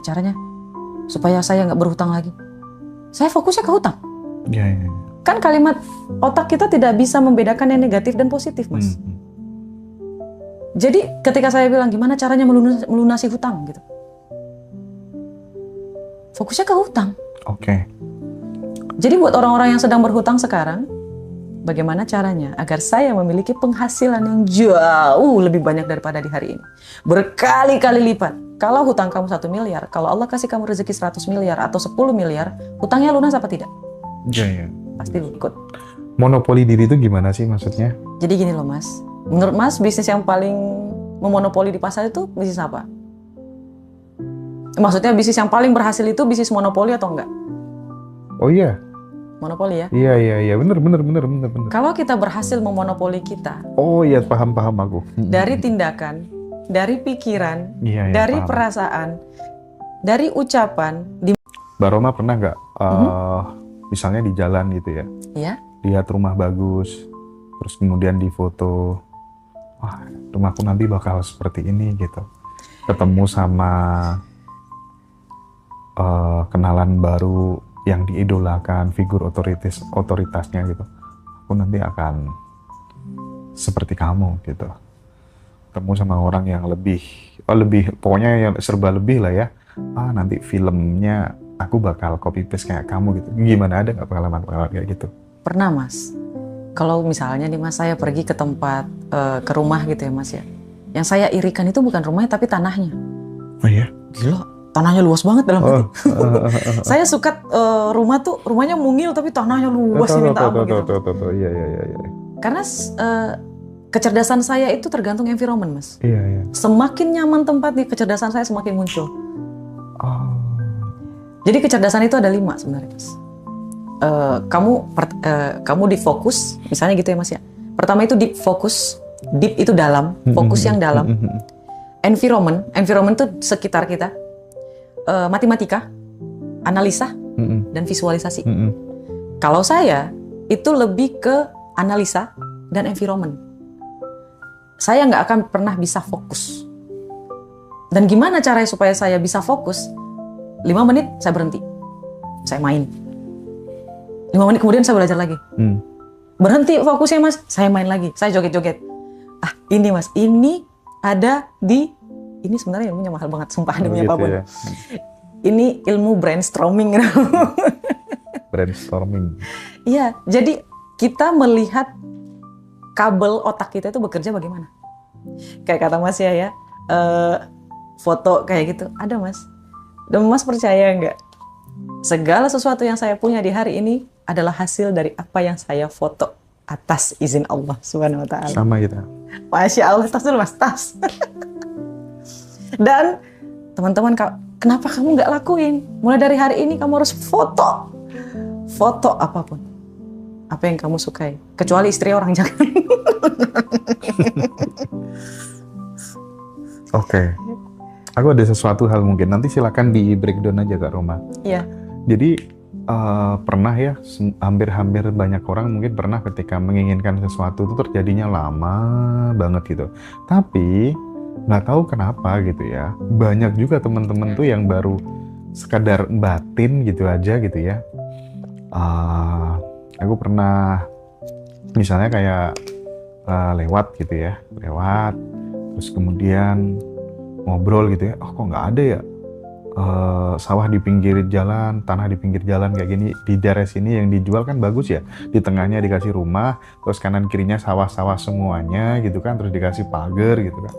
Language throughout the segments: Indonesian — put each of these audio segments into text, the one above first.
caranya supaya saya nggak berhutang lagi. Saya fokusnya ke hutang. Iya. Kan kalimat otak kita tidak bisa membedakan yang negatif dan positif, Mas. Jadi ketika saya bilang gimana caranya melunasi hutang gitu, fokusnya ke hutang. Oke. Jadi buat orang-orang yang sedang berhutang sekarang, bagaimana caranya agar saya memiliki penghasilan yang jauh lebih banyak daripada di hari ini, berkali-kali lipat. Kalau hutang kamu 1 miliar, kalau Allah kasih kamu rezeki 100 miliar atau 10 miliar, hutangnya lunas apa tidak? Iya. Pasti ikut. Monopoli diri itu gimana sih maksudnya? Jadi gini loh, Mas. Menurut Mas, bisnis yang paling memonopoli di pasar itu bisnis apa? Maksudnya bisnis yang paling berhasil itu bisnis monopoli atau enggak? Oh iya. Monopoli ya? Iya. Bener. Kalau kita berhasil memonopoli kita, Oh iya, paham aku. dari tindakan, dari pikiran, Iya, dari paham. perasaan, dari ucapan, Mbak Roma pernah nggak, misalnya di jalan gitu ya, ya, lihat rumah bagus, terus kemudian difoto, wah rumahku nanti bakal seperti ini gitu. Ketemu sama kenalan baru yang diidolakan, figur otoritasnya gitu. Aku nanti akan seperti kamu gitu. Ketemu sama orang yang lebih, pokoknya yang serba lebih lah ya. Nanti filmnya aku bakal copy paste kayak kamu gitu. Gimana, ada nggak pengalaman kayak gitu? pernah, Mas. Kalau misalnya nih, Mas, saya pergi ke tempat, ke rumah gitu ya, Mas ya. Yang saya irikan itu bukan rumahnya tapi tanahnya. Oh iya? Gila, tanahnya luas banget dalam hati. Saya suka rumahnya mungil tapi tanahnya luas minta ampun gitu. Iya. Karena kecerdasan saya itu tergantung environment, Mas. Iya. Semakin nyaman tempatnya, kecerdasan saya semakin muncul. Oh. Jadi kecerdasan itu ada 5 sebenarnya, Mas. Kamu di fokus, misalnya gitu ya, Mas ya. Pertama itu deep fokus, deep itu dalam, fokus yang dalam. Environment itu sekitar kita. Matematika, analisa, dan visualisasi. Kalau saya itu lebih ke analisa dan environment. Saya nggak akan pernah bisa fokus. Dan gimana caranya supaya saya bisa fokus? 5 menit saya berhenti, saya main. 5 menit kemudian saya belajar lagi. Berhenti fokusnya, Mas, saya main lagi, saya joget-joget. Ini, Mas, ini ada di, ini sebenarnya ilmunya mahal banget, sumpah demi apapun. Ya. Ini ilmu brainstorming. Brainstorming. Iya, jadi kita melihat kabel otak kita itu bekerja bagaimana. Kayak kata Mas ya, foto kayak gitu, ada, Mas. Dan Mas percaya nggak? Segala sesuatu yang saya punya di hari ini adalah hasil dari apa yang saya foto atas izin Allah Subhanahu wa Ta'ala. Sama kita. Masya Allah, tas dulu, Mas, tas. Dan teman-teman, kenapa kamu nggak lakuin? Mulai dari hari ini kamu harus foto apapun, apa yang kamu sukai, kecuali istri orang, jangan. Oke. Aku ada sesuatu hal mungkin, nanti silakan di breakdown aja Kak Roma. Iya. Jadi pernah ya, hampir banyak orang mungkin pernah ketika menginginkan sesuatu itu terjadinya lama banget gitu. Tapi nggak tahu kenapa gitu ya, banyak juga teman-teman tuh yang baru sekadar batin gitu aja gitu ya. Aku pernah misalnya kayak lewat gitu ya, terus kemudian ngobrol gitu ya, kok nggak ada ya sawah di pinggir jalan, tanah di pinggir jalan kayak gini, di daerah sini yang dijual kan bagus ya, di tengahnya dikasih rumah, terus kanan kirinya sawah-sawah semuanya gitu kan, terus dikasih pagar gitu kan.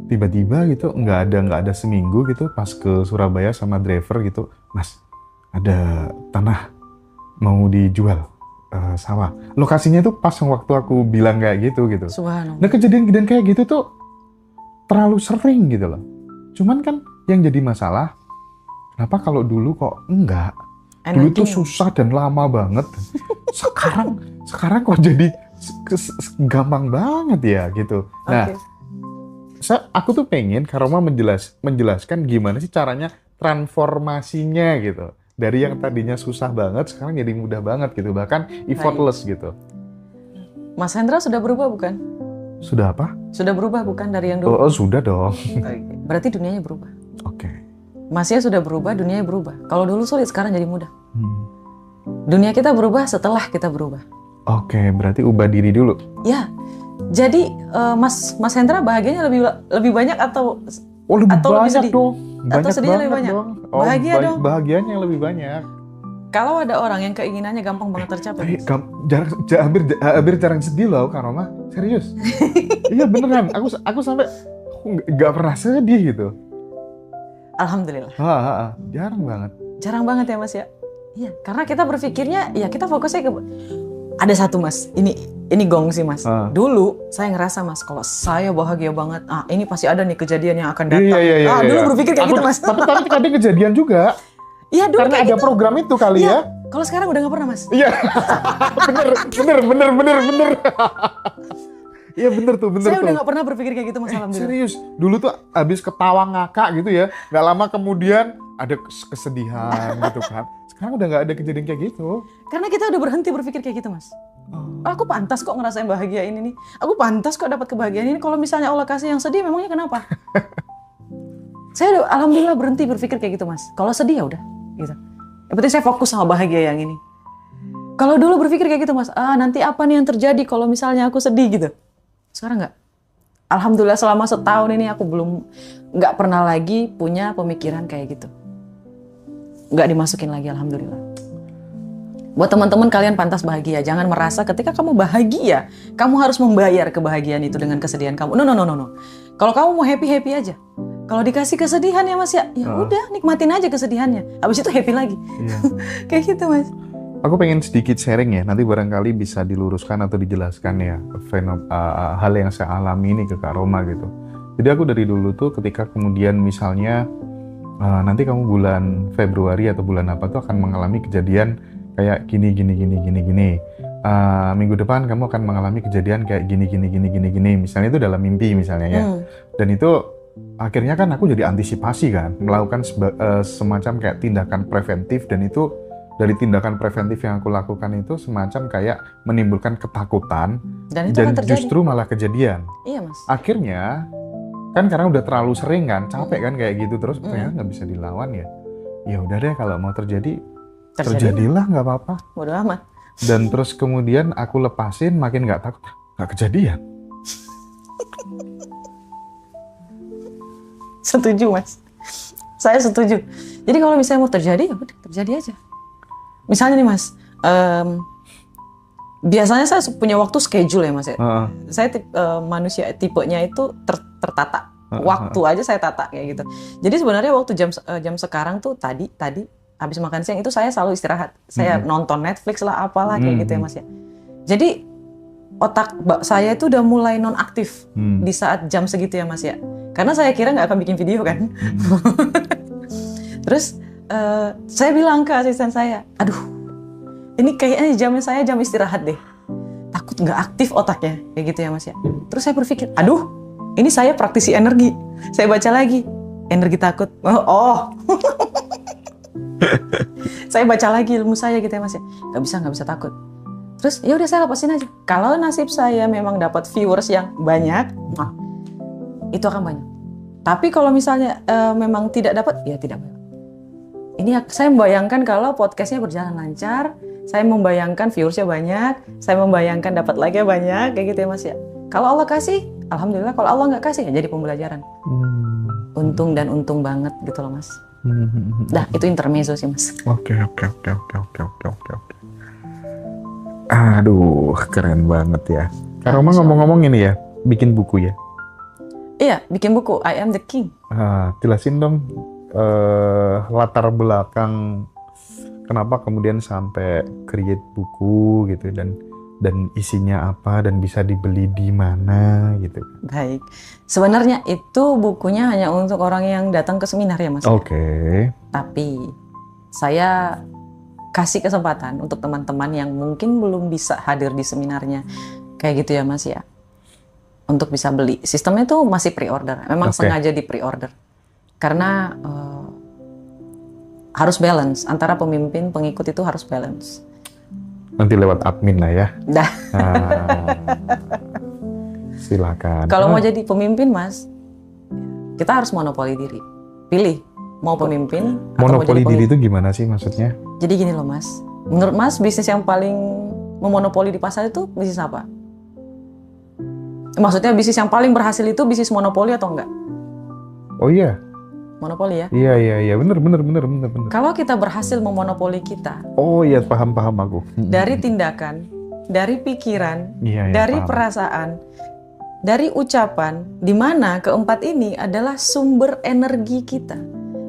Tiba-tiba gitu nggak ada seminggu gitu pas ke Surabaya sama driver gitu, Mas ada tanah mau dijual, sawah. Lokasinya tuh pas waktu aku bilang kayak gitu. Subhanallah. Nah kejadian kayak gitu tuh terlalu sering gitu loh. Cuman kan yang jadi masalah, kenapa kalau dulu kok enggak? Dulu tuh susah dan lama banget. Sekarang kok jadi gampang banget ya gitu. Nah, aku tuh pengen Kak Roma menjelaskan gimana sih caranya transformasinya gitu. Dari yang tadinya susah banget, sekarang jadi mudah banget gitu. Bahkan effortless gitu. Mas Hendra sudah berubah bukan? Sudah apa? Sudah berubah bukan dari yang dulu? Oh sudah dong. Berarti dunianya berubah. Oke. Masnya sudah berubah, dunia berubah. Kalau dulu sulit, sekarang jadi mudah. Dunia kita berubah setelah kita berubah. Oke, berarti ubah diri dulu. Ya, jadi Mas Hendra bahagianya lebih banyak atau lebih atau banyak lebih sedih? dong. Atau sedihnya lebih banyak? Dong. Bahagia dong. Bahagianya yang lebih banyak. Kalau ada orang yang keinginannya gampang banget tercapai. Hampir jarang sedih loh, Kak Roma. Serius. Iya beneran. Aku sampai nggak pernah sedih gitu. Alhamdulillah. Jarang banget. Jarang banget ya Mas ya. Iya, karena kita berpikirnya ya kita fokusnya ke ada satu Mas. Ini gong sih Mas. Dulu saya ngerasa Mas kalau saya bahagia banget. Ini pasti ada nih kejadian yang akan datang. Iya. Dulu berpikir kayak gitu Mas. Tapi tadi kejadian juga. Iya dulu karena ada gitu. Program itu kali ya. Kalau sekarang udah nggak pernah Mas. Iya. bener. Iya bener tuh. Saya udah nggak pernah berpikir kayak gitu Mas, alhamdulillah. Serius, dulu tuh abis ketawa ngakak gitu ya, nggak lama kemudian ada kesedihan gitu kan. Sekarang udah nggak ada kejadian kayak gitu. Karena kita udah berhenti berpikir kayak gitu Mas. Aku pantas kok ngerasain bahagia ini nih. Aku pantas kok dapat kebahagiaan ini. Kalau misalnya Allah kasih yang sedih, memangnya kenapa? Saya udah alhamdulillah berhenti berpikir kayak gitu Mas. Kalau sedih ya udah, gitu. Yang penting saya fokus sama bahagia yang ini. Kalau dulu berpikir kayak gitu Mas, nanti apa nih yang terjadi kalau misalnya aku sedih gitu. Sekarang nggak. Alhamdulillah selama setahun ini aku nggak pernah lagi punya pemikiran kayak gitu. Nggak dimasukin lagi, alhamdulillah. Buat teman-teman kalian pantas bahagia. Jangan merasa ketika kamu bahagia, kamu harus membayar kebahagiaan itu dengan kesedihan kamu. No. Kalau kamu mau happy aja. Kalau dikasih kesedihan ya Mas ya udah nikmatin aja kesedihannya. Habis itu happy lagi. Iya. Kayak gitu Mas. Aku pengen sedikit sharing ya, nanti barangkali bisa diluruskan atau dijelaskan ya hal yang saya alami ini ke Kak Roma gitu. Jadi aku dari dulu tuh ketika kemudian misalnya nanti kamu bulan Februari atau bulan apa tuh akan mengalami kejadian kayak gini. Minggu depan kamu akan mengalami kejadian kayak gini. Misalnya itu dalam mimpi misalnya ya. Dan itu akhirnya kan aku jadi antisipasi kan, melakukan semacam kayak tindakan preventif dan itu dari tindakan preventif yang aku lakukan itu semacam kayak menimbulkan ketakutan dan justru malah kejadian. Iya Mas. Akhirnya kan karena udah terlalu sering kan, capek kan kayak gitu terus ternyata nggak bisa dilawan ya. Ya udah deh kalau mau terjadilah nggak apa-apa. Bodo amat. Dan terus kemudian aku lepasin makin nggak takut, nggak kejadian. Setuju Mas. Saya setuju. Jadi kalau misalnya mau terjadi ya udah terjadi aja. Misalnya nih Mas, biasanya saya punya waktu schedule ya Mas ya. Saya manusia tipenya itu tertata. Waktu aja saya tata kayak gitu. Jadi sebenarnya waktu jam sekarang tuh tadi habis makan siang itu saya selalu istirahat. Saya nonton Netflix lah apalah kayak gitu ya Mas ya. Jadi otak saya itu udah mulai non-aktif di saat jam segitu ya Mas ya. Karena saya kira nggak akan bikin video kan. Terus saya bilang ke asisten saya, aduh ini kayaknya jamnya saya jam istirahat deh. Takut nggak aktif otaknya, kayak gitu ya Mas ya. Terus saya berpikir, aduh ini saya praktisi energi. Saya baca lagi, energi takut. Saya baca lagi ilmu saya gitu ya Mas ya. Nggak bisa takut. Terus ya udah saya lepasin aja. Kalau nasib saya memang dapat viewers yang banyak, itu akan banyak. Tapi kalau misalnya memang tidak dapat, ya tidak banyak. Ini saya membayangkan kalau podcastnya berjalan lancar, saya membayangkan viewersnya banyak, saya membayangkan dapat like-nya banyak, kayak gitu ya Mas ya. Kalau Allah kasih, alhamdulillah. Kalau Allah nggak kasih, ya jadi pembelajaran. Untung dan untung banget gitu loh Mas. Dah, itu intermezzo sih Mas. Oke. Aduh, keren banget ya. Kak Roma ngomong-ngomong ini ya, bikin buku ya? Iya, bikin buku. I am the king. Jelasin dong latar belakang kenapa kemudian sampai create buku gitu dan isinya apa dan bisa dibeli di mana gitu. Baik. Sebenarnya itu bukunya hanya untuk orang yang datang ke seminar ya Mas. Oke. Tapi saya kasih kesempatan untuk teman-teman yang mungkin belum bisa hadir di seminarnya. Kayak gitu ya Mas ya. Untuk bisa beli. Sistemnya tuh masih pre-order. Memang sengaja di pre-order. Karena harus balance. Antara pemimpin, pengikut itu harus balance. Nanti lewat admin lah ya. Dah. Silakan. Kalau mau jadi pemimpin Mas, kita harus monopoli diri. Pilih mau pemimpin atau mau Monopoli jadi diri itu gimana sih maksudnya? Jadi gini loh Mas, menurut Mas bisnis yang paling memonopoli di pasar itu bisnis apa? Maksudnya bisnis yang paling berhasil itu bisnis monopoli atau enggak? Oh iya, Monopoli ya. iya, bener. Kalau kita berhasil memonopoli kita Oh iya, paham aku. dari tindakan, dari pikiran, Iya, dari paham. perasaan, dari ucapan, di mana keempat ini adalah sumber energi kita.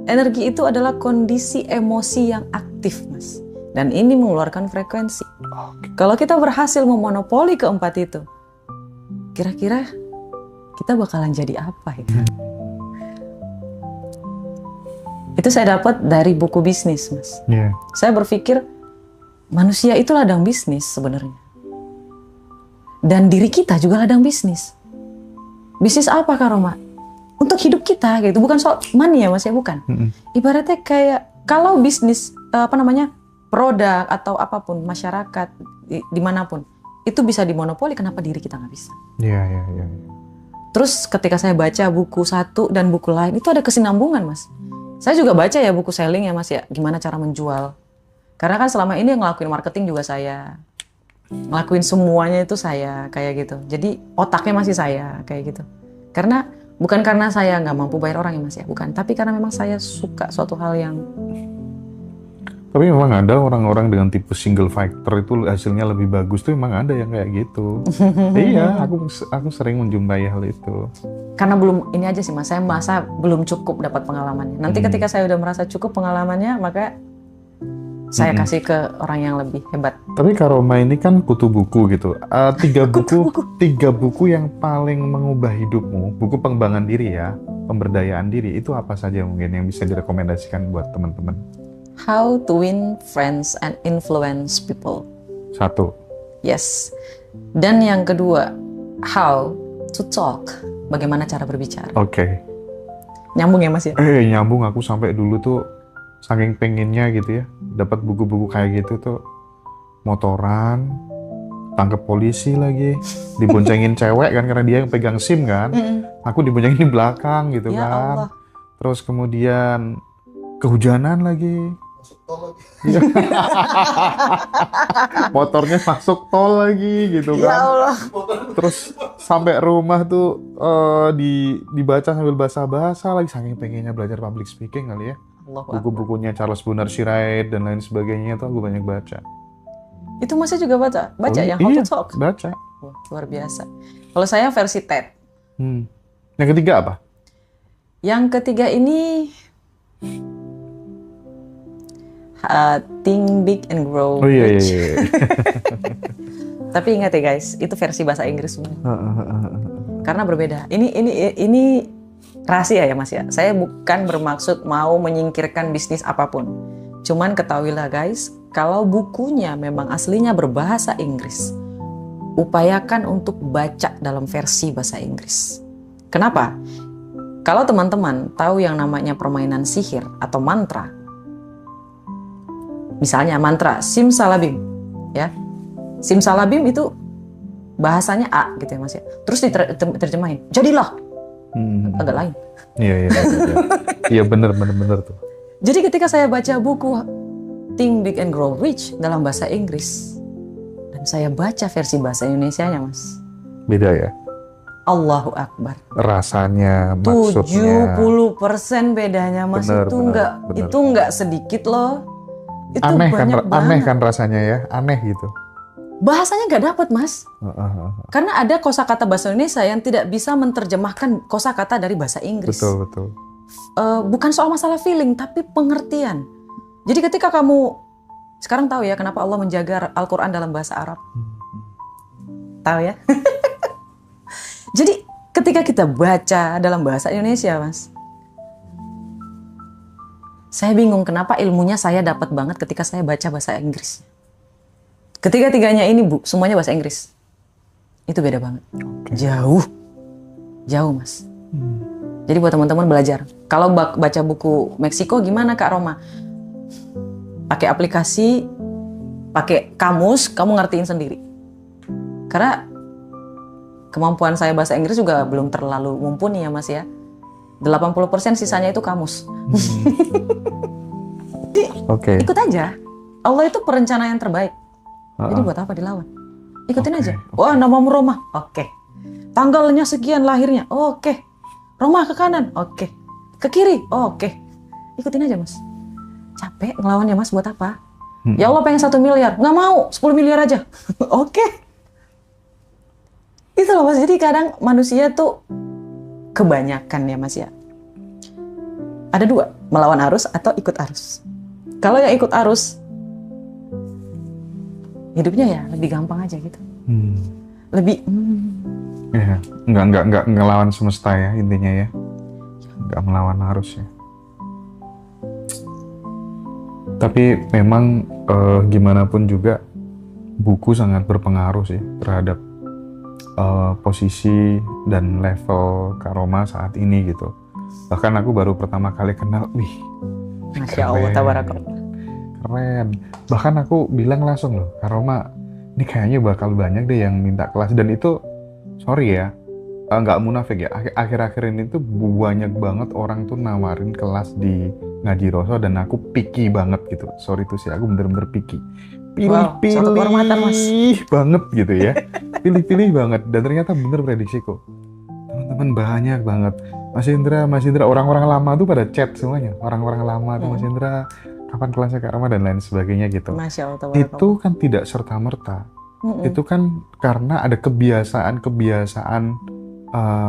Energi itu adalah kondisi emosi yang aktif, Mas. Dan ini mengeluarkan frekuensi. Kalau kita berhasil memonopoli keempat itu, kira-kira kita bakalan jadi apa ya? Itu saya dapat dari buku bisnis, Mas. Iya. Saya berpikir manusia itu ladang bisnis sebenarnya. Dan diri kita juga ladang bisnis. Bisnis apa Kak Roma? Untuk hidup kita gitu, bukan soal money ya Mas ya, bukan. Ibaratnya kayak kalau bisnis produk atau apapun masyarakat dimanapun itu bisa dimonopoli, kenapa diri kita nggak bisa? Iya. Terus ketika saya baca buku satu dan buku lain itu ada kesinambungan Mas. Saya juga baca ya buku selling ya Mas ya, gimana cara menjual. Karena kan selama ini yang ngelakuin marketing juga saya, ngelakuin semuanya itu saya kayak gitu. Jadi otaknya masih saya kayak gitu. Karena bukan karena saya nggak mampu bayar orang ya Mas ya, bukan. Tapi karena memang saya suka suatu hal yang. Tapi memang ada orang-orang dengan tipe single factor itu hasilnya lebih bagus tuh, memang ada yang kayak gitu. Iya, aku sering menjumpai hal itu. Karena belum ini aja sih Mas, saya merasa belum cukup dapat pengalamannya. Nanti ketika saya udah merasa cukup pengalamannya, maka saya kasih ke orang yang lebih hebat. Tapi Kak Roma ini kan kutu buku gitu. Tiga buku yang paling mengubah hidupmu, buku pengembangan diri ya, pemberdayaan diri, itu apa saja mungkin yang bisa direkomendasikan buat teman-teman? How to win friends and influence people. 1. Yes. Dan yang kedua, how to talk. Bagaimana cara berbicara. Oke. Nyambung ya Mas ya? Nyambung. Aku sampai dulu tuh saking pengennya gitu ya, dapat buku-buku kayak gitu tuh, motoran, tangkep polisi lagi, diboncengin cewek kan karena dia yang pegang SIM kan, aku diboncengin di belakang gitu Ya kan. Allah. Terus kemudian kehujanan lagi. Motornya masuk tol lagi gitu kan. Ya Allah. Terus sampai rumah tuh dibaca sambil bahasa-bahasa lagi, saking pengennya belajar public speaking kali ya. Buku-bukunya Charles Bonar Sirait dan lain sebagainya tuh aku banyak baca. Itu Masnya juga baca yang How to Talk? Baca. Wah, luar biasa. Kalau saya versi TED. Yang ketiga apa? Yang ketiga ini Think Big and Grow Rich. Iya. Tapi ingat ya guys, itu versi bahasa Inggris semua. Karena berbeda. Ini rahasia ya Mas ya. Saya bukan bermaksud mau menyingkirkan bisnis apapun. Cuman ketahuilah guys, kalau bukunya memang aslinya berbahasa Inggris, upayakan untuk baca dalam versi bahasa Inggris. Kenapa? Kalau teman-teman tahu yang namanya permainan sihir atau mantra, misalnya mantra Simsalabim, ya. Simsalabim itu bahasanya A gitu ya Mas ya. Terus diterjemahin, jadilah. Agak lain. Iya. Iya bener tuh. Jadi ketika saya baca buku Think Big and Grow Rich dalam bahasa Inggris dan saya baca versi bahasa Indonesianya Mas, beda ya. Allahu Akbar. Rasanya, maksudnya 70% bedanya Mas. Bener. Itu nggak sedikit loh. Itu aneh banyak banget. Aneh kan rasanya ya, aneh gitu. Bahasanya nggak dapat Mas. Karena ada kosakata bahasa Indonesia yang tidak bisa menerjemahkan kosakata dari bahasa Inggris. Betul. Bukan soal masalah feeling, tapi pengertian. Jadi ketika kamu sekarang tahu ya kenapa Allah menjaga Al-Quran dalam bahasa Arab. Tahu ya? Jadi ketika kita baca dalam bahasa Indonesia Mas, saya bingung kenapa ilmunya saya dapat banget ketika saya baca bahasa Inggris. Ketiga-tiganya ini semuanya bahasa Inggris. Itu beda banget. Jauh Mas. Jadi buat teman-teman belajar. Kalau baca buku Meksiko gimana Kak Roma? Pakai aplikasi, pakai kamus, kamu ngertiin sendiri. Karena kemampuan saya bahasa Inggris juga belum terlalu mumpuni ya Mas ya. 80% sisanya itu kamus. Jadi Oke. ikut aja. Allah itu perencana yang terbaik. Jadi buat apa dilawan? Ikutin aja. Wah, namamu Roma. Oke. Tanggalnya sekian lahirnya. Oke. Roma ke kanan. Oke. Ke kiri. Oke. Ikutin aja, Mas. Capek ngelawan ya, Mas, buat apa? Ya Allah pengen 1 miliar. Nggak mau, 10 miliar aja. Oke. Itu loh, Mas. Jadi kadang manusia tuh kebanyakan ya, Mas ya. Ada 2, melawan arus atau ikut arus. Kalau yang ikut arus, hidupnya ya lebih gampang aja gitu. Lebih Ya, nggak ngelawan semesta ya intinya ya. Nggak melawan arus ya. Tapi memang gimana pun juga buku sangat berpengaruh sih terhadap posisi dan level Kak Roma saat ini gitu. Bahkan aku baru pertama kali kenal, wih, Masya Allah, tabarakallah. Keren. Bahkan aku bilang langsung loh, Kak Roma, ini kayaknya bakal banyak deh yang minta kelas. Dan itu, sorry ya, nggak munafik ya, akhir-akhir ini tuh banyak banget orang tuh nawarin kelas di Ngaji Roso dan aku picky banget gitu. Sorry tuh sih, aku bener-bener picky. Pilih-pilih banget gitu ya. Pilih-pilih banget. Dan ternyata bener prediksiku. Teman-teman banyak banget. Mas Indra, orang-orang lama tuh pada chat semuanya. Orang-orang lama tuh, Mas Indra, kapan kelasnya Kak Roma dan lain sebagainya gitu. Masya Allah, itu kan tidak serta-merta. Itu kan karena ada kebiasaan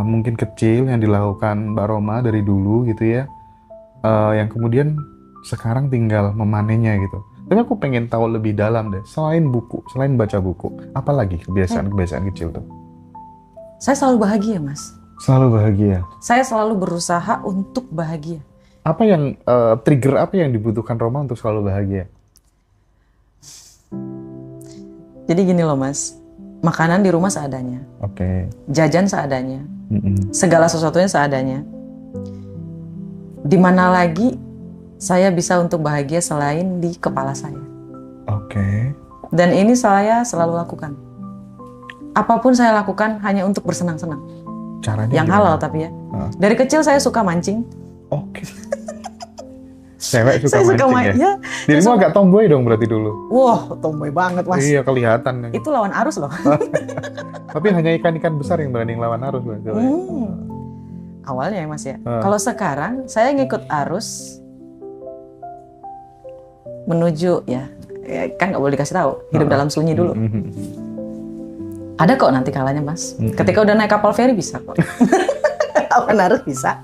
mungkin kecil yang dilakukan Mbak Roma dari dulu gitu ya. Yang kemudian sekarang tinggal memanennya gitu. Tapi aku pengen tahu lebih dalam deh, selain buku, selain baca buku, apalagi kebiasaan-kebiasaan kecil tuh? Saya selalu bahagia, Mas. Selalu bahagia? Saya selalu berusaha untuk bahagia. Apa yang, trigger apa yang dibutuhkan Roma untuk selalu bahagia? Jadi gini loh, Mas, makanan di rumah seadanya. Oke. Jajan seadanya. Segala sesuatunya seadanya. Di mana lagi saya bisa untuk bahagia selain di kepala saya. Oke. Dan ini saya selalu lakukan. Apapun saya lakukan hanya untuk bersenang-senang. Caranya yang gimana? halal tapi ya. Dari kecil saya suka mancing. Oke. Cewek Saya suka mancing ya? ya. Dirimu agak tomboy dong berarti dulu? Wah, tomboy banget, Mas. Iya, kelihatan. Itu lawan arus loh. Tapi hanya ikan-ikan besar yang berani ngelawan arus. Awalnya ya, Mas ya. Kalau sekarang saya ngikut arus menuju ya kan nggak boleh dikasih tahu, hidup dalam sunyi dulu. Ada kok nanti kalanya, Mas. Ketika udah naik kapal feri bisa kok. Lawan arus bisa.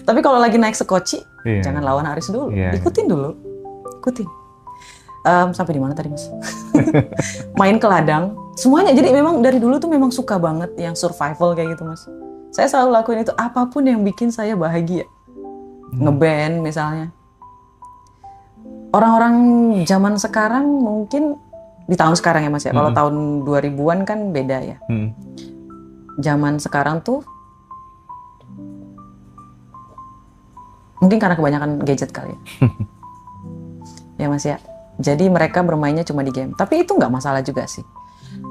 Tapi kalau lagi naik sekoci, jangan lawan arus dulu. Ikutin dulu. Ikutin. Sampai di mana tadi, Mas? Main ke ladang. Semuanya. Jadi memang dari dulu tuh memang suka banget yang survival kayak gitu, Mas. Saya selalu lakuin itu. Apapun yang bikin saya bahagia. Ngeband misalnya. Orang-orang zaman sekarang mungkin di tahun sekarang ya, Mas ya. Kalau tahun 2000-an kan beda ya. Zaman sekarang tuh mungkin karena kebanyakan gadget kali ya. Ya, Mas ya. Jadi mereka bermainnya cuma di game. Tapi itu nggak masalah juga sih.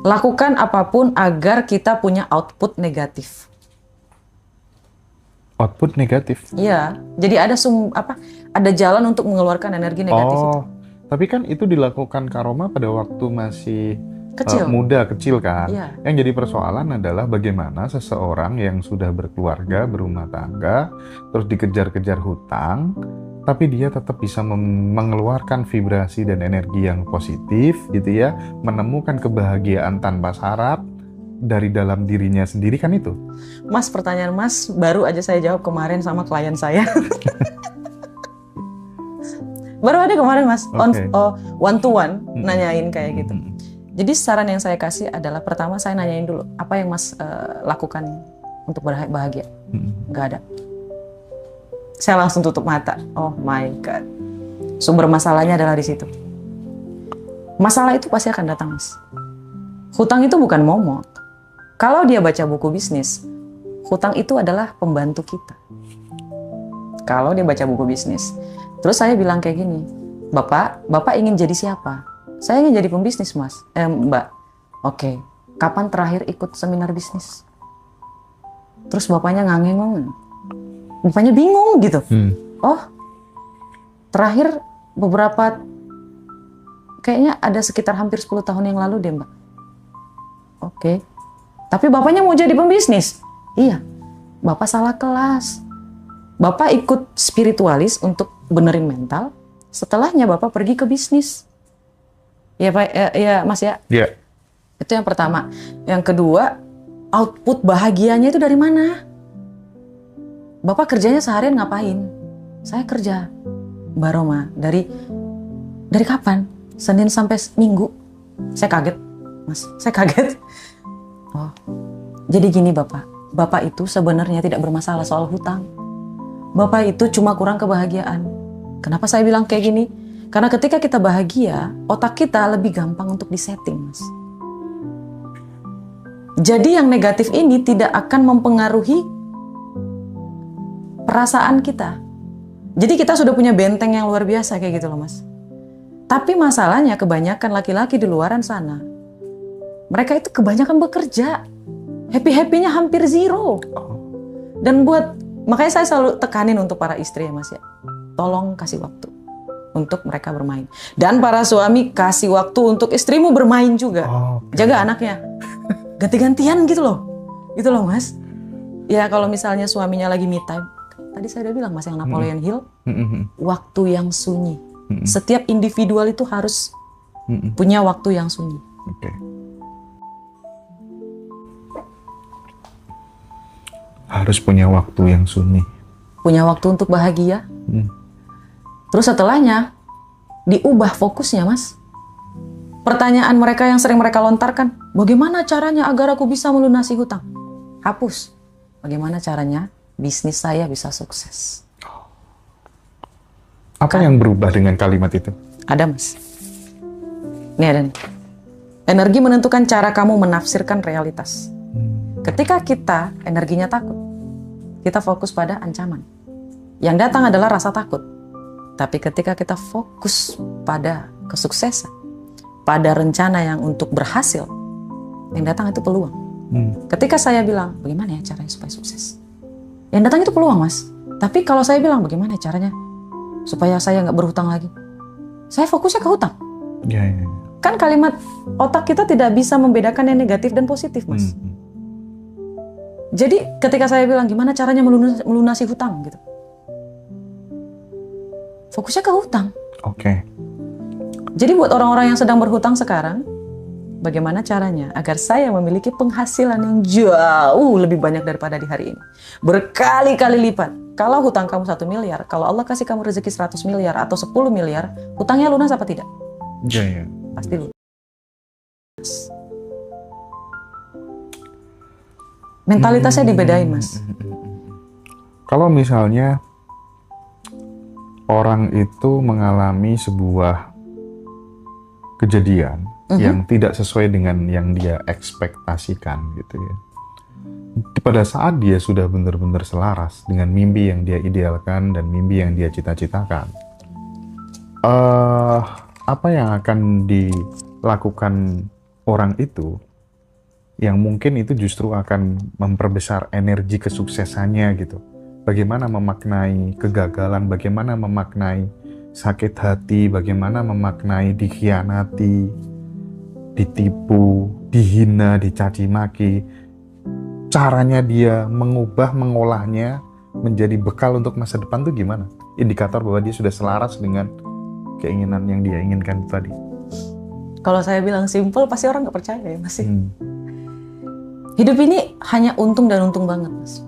Lakukan apapun agar kita punya output negatif. Output negatif? Iya. Jadi ada jalan untuk mengeluarkan energi negatif itu. Tapi kan itu dilakukan Kak Roma pada waktu masih kecil kan. Iya. Yang jadi persoalan adalah bagaimana seseorang yang sudah berkeluarga, berumah tangga, terus dikejar-kejar hutang, tapi dia tetap bisa mengeluarkan vibrasi dan energi yang positif gitu ya, menemukan kebahagiaan tanpa syarat dari dalam dirinya sendiri kan itu. Mas, pertanyaan Mas baru aja saya jawab kemarin sama klien saya. Baru ada kemarin, Mas, one to one nanyain kayak gitu. Jadi saran yang saya kasih adalah pertama saya nanyain dulu apa yang Mas lakukan untuk bahagia. Nggak ada. Saya langsung tutup mata. Oh my God. Sumber masalahnya adalah di situ. Masalah itu pasti akan datang, Mas. Hutang itu bukan momok. Kalau dia baca buku bisnis, hutang itu adalah pembantu kita. Kalau dia baca buku bisnis. Terus saya bilang kayak gini, Bapak ingin jadi siapa? Saya ingin jadi pembisnis, Mas. Mbak. Oke. Kapan terakhir ikut seminar bisnis? Terus bapaknya nganggeng. Bapaknya bingung gitu. Oh, terakhir beberapa, kayaknya ada sekitar hampir 10 tahun yang lalu deh Mbak. Oke. Tapi bapaknya mau jadi pembisnis. Iya, bapak salah kelas. Bapak ikut spiritualis untuk benerin mental. Setelahnya bapak pergi ke bisnis. Ya Pak, ya Mas ya. Iya. Itu yang pertama. Yang kedua, output bahagianya itu dari mana? Bapak kerjanya seharian ngapain? Saya kerja, Mbak Roma, dari kapan? Senin sampai Minggu. Saya kaget, Mas. Saya kaget. Oh, jadi gini Bapak. Bapak itu sebenarnya tidak bermasalah soal hutang. Bapak itu cuma kurang kebahagiaan. Kenapa saya bilang kayak gini? Karena ketika kita bahagia, otak kita lebih gampang untuk disetting, Mas. Jadi yang negatif ini tidak akan mempengaruhi perasaan kita. Jadi kita sudah punya benteng yang luar biasa kayak gitu loh, Mas. Tapi masalahnya kebanyakan laki-laki di luaran sana, mereka itu kebanyakan bekerja. Happy-happynya hampir zero. Dan makanya saya selalu tekanin untuk para istri ya Mas ya. Tolong kasih waktu untuk mereka bermain. Dan para suami kasih waktu untuk istrimu bermain juga. Jaga anaknya. Ganti-gantian gitu loh. Gitu loh Mas. Ya kalau misalnya suaminya lagi me time. Tadi saya udah bilang Mas yang Napoleon Hill. Waktu yang sunyi. Setiap individual itu harus punya waktu yang sunyi. Harus punya waktu yang sunyi. Punya waktu untuk bahagia. Terus setelahnya diubah fokusnya Mas. Pertanyaan mereka yang sering mereka lontarkan, bagaimana caranya agar aku bisa melunasi hutang? Hapus. Bagaimana caranya bisnis saya bisa sukses? Apa yang berubah dengan kalimat itu? Ada Mas. Ini ada nih. Energi menentukan cara kamu menafsirkan realitas. Ketika kita energinya takut, kita fokus pada ancaman. Yang datang adalah rasa takut. Tapi ketika kita fokus pada kesuksesan, pada rencana yang untuk berhasil, yang datang itu peluang. Ketika saya bilang, bagaimana ya caranya supaya sukses? Yang datang itu peluang Mas. Tapi kalau saya bilang, bagaimana caranya supaya saya nggak berhutang lagi? Saya fokusnya ke hutang. Kan kalimat otak kita tidak bisa membedakan yang negatif dan positif Mas. Jadi ketika saya bilang gimana caranya melunasi hutang gitu, fokusnya ke hutang. Jadi buat orang-orang yang sedang berhutang sekarang, bagaimana caranya agar saya memiliki penghasilan yang jauh lebih banyak daripada di hari ini, berkali-kali lipat. Kalau hutang kamu 1 miliar, kalau Allah kasih kamu rezeki 100 miliar atau 10 miliar, hutangnya lunas apa tidak? Pasti lunas. Mentalitasnya dibedain Mas. Kalau misalnya orang itu mengalami sebuah kejadian yang tidak sesuai dengan yang dia ekspektasikan gitu ya. Pada saat dia sudah benar-benar selaras dengan mimpi yang dia idealkan dan mimpi yang dia cita-citakan, apa yang akan dilakukan orang itu yang mungkin itu justru akan memperbesar energi kesuksesannya gitu. Bagaimana memaknai kegagalan, bagaimana memaknai sakit hati, bagaimana memaknai dikhianati, ditipu, dihina, dicaci maki. Caranya dia mengubah, mengolahnya menjadi bekal untuk masa depan tuh gimana? Indikator bahwa dia sudah selaras dengan keinginan yang dia inginkan tadi. Kalau saya bilang simple, pasti orang nggak percaya ya Mas. Hidup ini hanya untung dan untung banget Mas.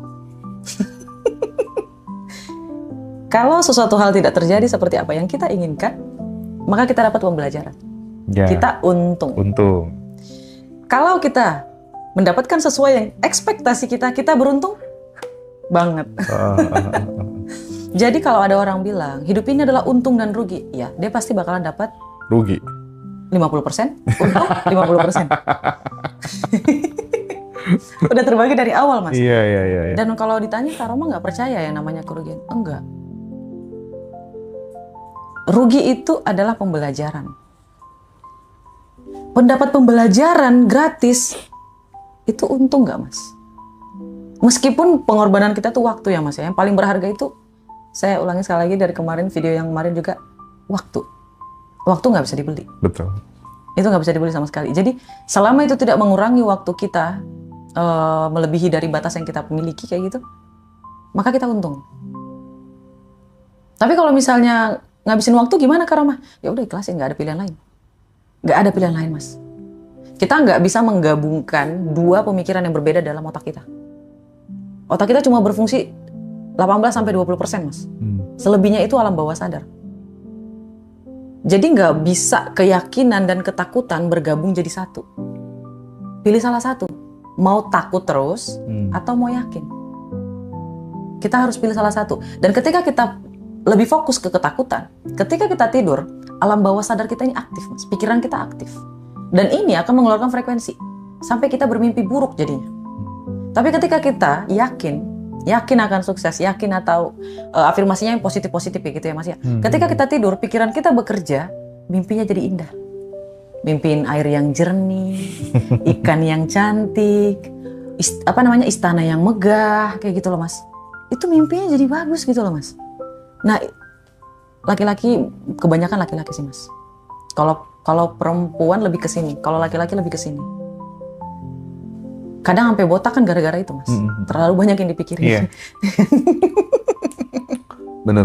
Kalau sesuatu hal tidak terjadi seperti apa yang kita inginkan, maka kita dapat pembelajaran. Kita untung. Kalau kita mendapatkan sesuai yang ekspektasi kita, kita beruntung banget. Jadi kalau ada orang bilang, hidup ini adalah untung dan rugi, ya dia pasti bakalan dapat rugi. 50%, untung 50%. Udah terbagi dari awal Mas. Iya. Dan kalau ditanya, Kak Roma nggak percaya ya namanya kerugian? Enggak. Rugi itu adalah pembelajaran. Pendapat pembelajaran gratis, itu untung nggak Mas? Meskipun pengorbanan kita tuh waktu ya Mas ya. Yang paling berharga itu, saya ulangi sekali lagi dari kemarin, video yang kemarin juga, waktu. Waktu nggak bisa dibeli. Betul. Itu nggak bisa dibeli sama sekali. Jadi selama itu tidak mengurangi waktu kita, melebihi dari batas yang kita miliki kayak gitu, maka kita untung. Tapi kalau misalnya ngabisin waktu gimana Kak Rama? Ya udah ikhlasin, nggak ada pilihan lain. Nggak ada pilihan lain Mas. Kita nggak bisa menggabungkan dua pemikiran yang berbeda dalam otak kita. Otak kita cuma berfungsi 18-20% Mas. Selebihnya itu alam bawah sadar. Jadi nggak bisa keyakinan dan ketakutan bergabung jadi satu. Pilih salah satu. Mau takut terus atau mau yakin. Kita harus pilih salah satu. Dan ketika kita lebih fokus ke ketakutan, ketika kita tidur, alam bawah sadar kita ini aktif Mas. Pikiran kita aktif. Dan ini akan mengeluarkan frekuensi. Sampai kita bermimpi buruk jadinya. Tapi ketika kita yakin akan sukses, yakin atau afirmasinya yang positif-positif ya gitu ya Mas ya. Ketika kita tidur, pikiran kita bekerja, mimpinya jadi indah. Mimpiin air yang jernih, ikan yang cantik, istana yang megah, kayak gitu loh Mas. Itu mimpinya jadi bagus gitu loh Mas. Nah, laki-laki, kebanyakan laki-laki sih Mas. Kalau perempuan lebih ke sini, kalau laki-laki lebih ke sini. Kadang sampai botak kan gara-gara itu Mas. Terlalu banyak yang dipikirin. Iya. Bener.